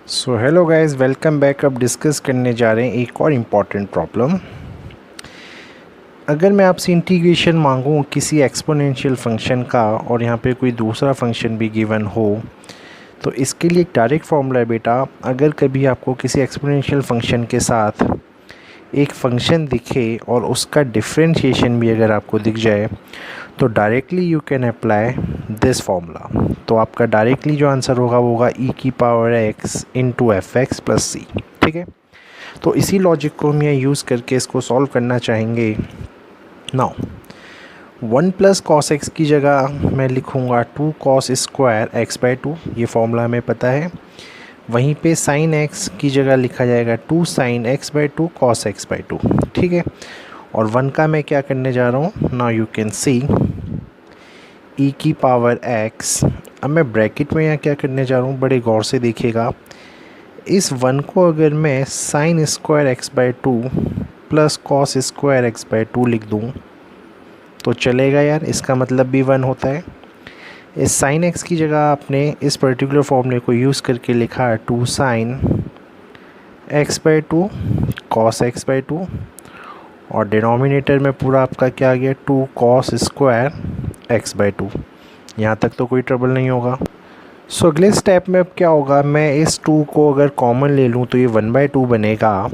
So hello guys, welcome back. अब discuss करने जा रहे हैं एक और इम्पॉर्टेंट प्रॉब्लम। अगर मैं आपसे इंटीग्रेशन मांगूं किसी एक्सपोनेंशियल फंक्शन का और यहाँ पे कोई दूसरा फंक्शन भी गिवन हो, तो इसके लिए एक डायरेक्ट फॉर्मूला है बेटा। अगर कभी आपको किसी एक्सपोनेंशियल फंक्शन के साथ एक फंक्शन दिखे और उसका डिफरेंशिएशन भी अगर आपको दिख जाए, तो directly you can apply this formula. तो आपका डायरेक्टली जो आंसर होगा वो होगा ई की power x into f x plus c. ठीक है, तो इसी लॉजिक को हम यहाँ यूज़ करके इसको सॉल्व करना चाहेंगे। नाउ 1 प्लस कॉस एक्स की जगह मैं लिखूँगा 2 कॉस स्क्वायर एक्स बाई 2। ये फॉर्मूला हमें पता है। वहीं पे साइन एक्स की जगह लिखा जाएगा 2 sine x by 2 cos x by 2। ठीक है, और 1 का मैं क्या करने जा रहा हूँ, नाउ यू कैन सी ई की पावर एक्स। अब मैं ब्रैकेट में यहाँ क्या करने जा रहा हूँ, बड़े गौर से देखिएगा। इस 1 को अगर मैं sine square X by 2 plus cos square X by 2 लिख दूँ तो चलेगा यार, इसका मतलब भी 1 होता है। इस साइन एक्स की जगह आपने इस पर्टिकुलर फॉर्मूले को यूज़ करके लिखा है 2 sine x by 2 cos x by 2, और डिनोमिनेटर में पूरा आपका क्या आ गया 2 कॉस स्क्वायर एक्स बाई 2। यहाँ तक तो कोई ट्रबल नहीं होगा। सो अगले स्टेप में अब क्या होगा, मैं इस 2 को अगर कॉमन ले लूँ तो ये 1/2 बनेगा,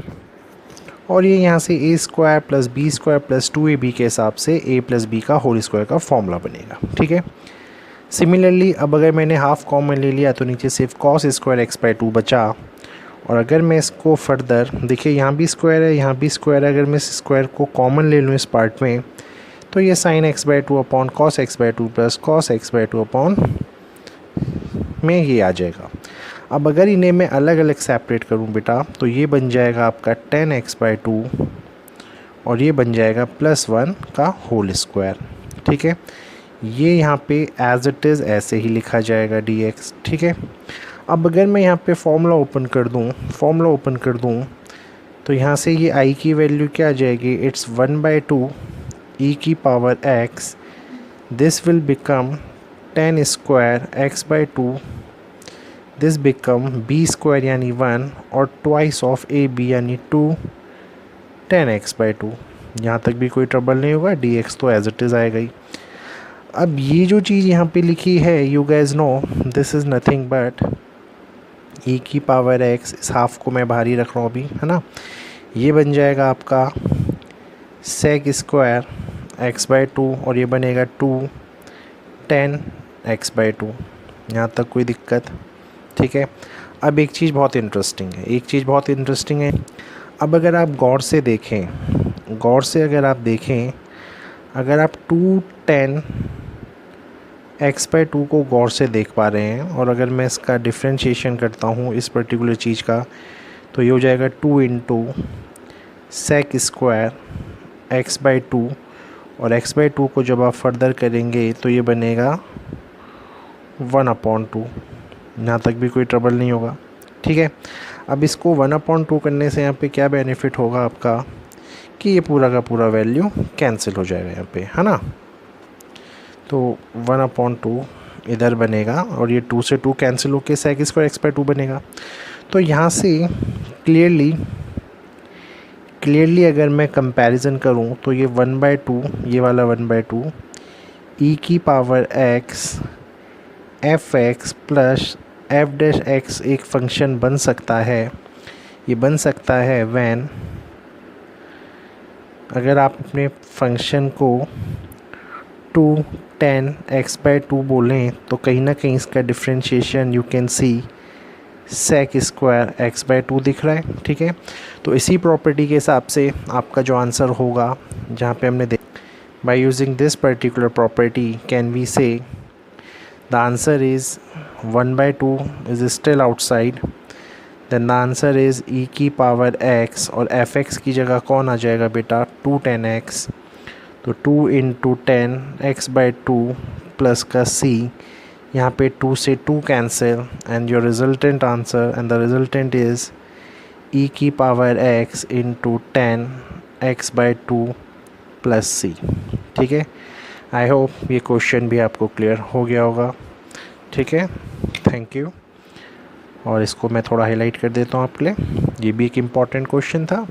और ये यहाँ से a square plus b square plus 2ab के हिसाब से a प्लस बी का होल स्क्वायर का फॉर्मूला बनेगा। ठीक है, सिमिलरली अब अगर मैंने हाफ कॉमन ले लिया तो नीचे सिर्फ कॉस स्क्वायर एक्स बाई 2 बचा, और अगर मैं इसको फर्दर देखिए, यहाँ भी स्क्वायर है यहाँ भी स्क्वायर है, अगर मैं इस स्क्वायर को कॉमन ले लूँ इस पार्ट में तो ये sine x by 2 upon cos x by 2 plus cos x by 2 upon में ये आ जाएगा। अब अगर इन्हें मैं अलग अलग सेपरेट करूँ बेटा तो ये बन जाएगा आपका 10x बाई 2 और ये बन जाएगा +1 का होल स्क्वायर। ठीक है, ये यहाँ पे एज इट इज़ ऐसे ही लिखा जाएगा dx। ठीक है, अब अगर मैं यहाँ पे फॉर्मूला ओपन कर दूँ तो यहाँ से ये i की वैल्यू क्या आ जाएगी, इट्स 1/2 e की power x। This will become 10 square x by 2, this become b square यानी 1 और ट्वाइस ऑफ ab यानी 2 10x बाई 2। यहाँ तक भी कोई ट्रबल नहीं होगा, dx तो एज इट इज़ आएगा ही। अब ये जो चीज़ यहाँ पे लिखी है, you guess no this is nothing but e की पावर x। इस हाफ को मैं बाहर ही रख रहा हूँ अभी, है ना। ये बन जाएगा आपका सेक स्क्वायर एक्स बाई 2 और ये बनेगा 2 10x बाई 2। यहाँ तक कोई दिक्कत? ठीक है, अब एक चीज़ बहुत इंटरेस्टिंग है, अब अगर आप गौर से अगर आप देखें, अगर आप 2 10x बाई 2 को गौर से देख पा रहे हैं, और अगर मैं इसका डिफ्रेंशिएशन करता हूँ इस पर्टिकुलर चीज़ का, तो ये हो जाएगा 2 into sec square X by 2, और x बाई 2 को जब आप फर्दर करेंगे तो ये बनेगा 1/2। यहाँ तक भी कोई ट्रबल नहीं होगा। ठीक है, अब इसको 1/2 करने से यहाँ पे क्या बेनिफिट होगा आपका, कि ये पूरा का पूरा वैल्यू कैंसिल हो जाएगा यहाँ पे, है ना। तो 1/2 इधर बनेगा और ये 2 से 2 कैंसिल होके सेक स्क्वायर एक्स बाई 2 बनेगा। तो यहाँ से क्लियरली अगर मैं कंपैरिजन करूँ तो ये 1/2, ये वाला 1/2 ई की power x F x plus F dash x एक फंक्शन बन सकता है। ये बन सकता है व्हेन, अगर आप अपने फंक्शन को 2 10x बाई 2 बोलें तो कहीं ना कहीं इसका differentiation you can see sec square X by 2 दिख रहा है। ठीक है, तो इसी प्रॉपर्टी के हिसाब से आपका जो आंसर होगा, जहाँ पे हमने by using this particular property can we say the answer is 1/2 is still outside, then the answer is e की पावर x, और एफ एक्स की जगह कौन आ जाएगा बेटा 2 10x, तो 2 इंटू 10x बाई 2 प्लस का c, यहाँ पे 2 से 2 cancel and your resultant answer, and the resultant is e की power x into 10x by 2 plus c। ठीक है, आई होप ये क्वेश्चन भी आपको क्लियर हो गया होगा। ठीक है, थैंक यू। और इसको मैं थोड़ा हाईलाइट कर देता हूँ आपके लिए। ये भी एक इम्पॉर्टेंट क्वेश्चन था।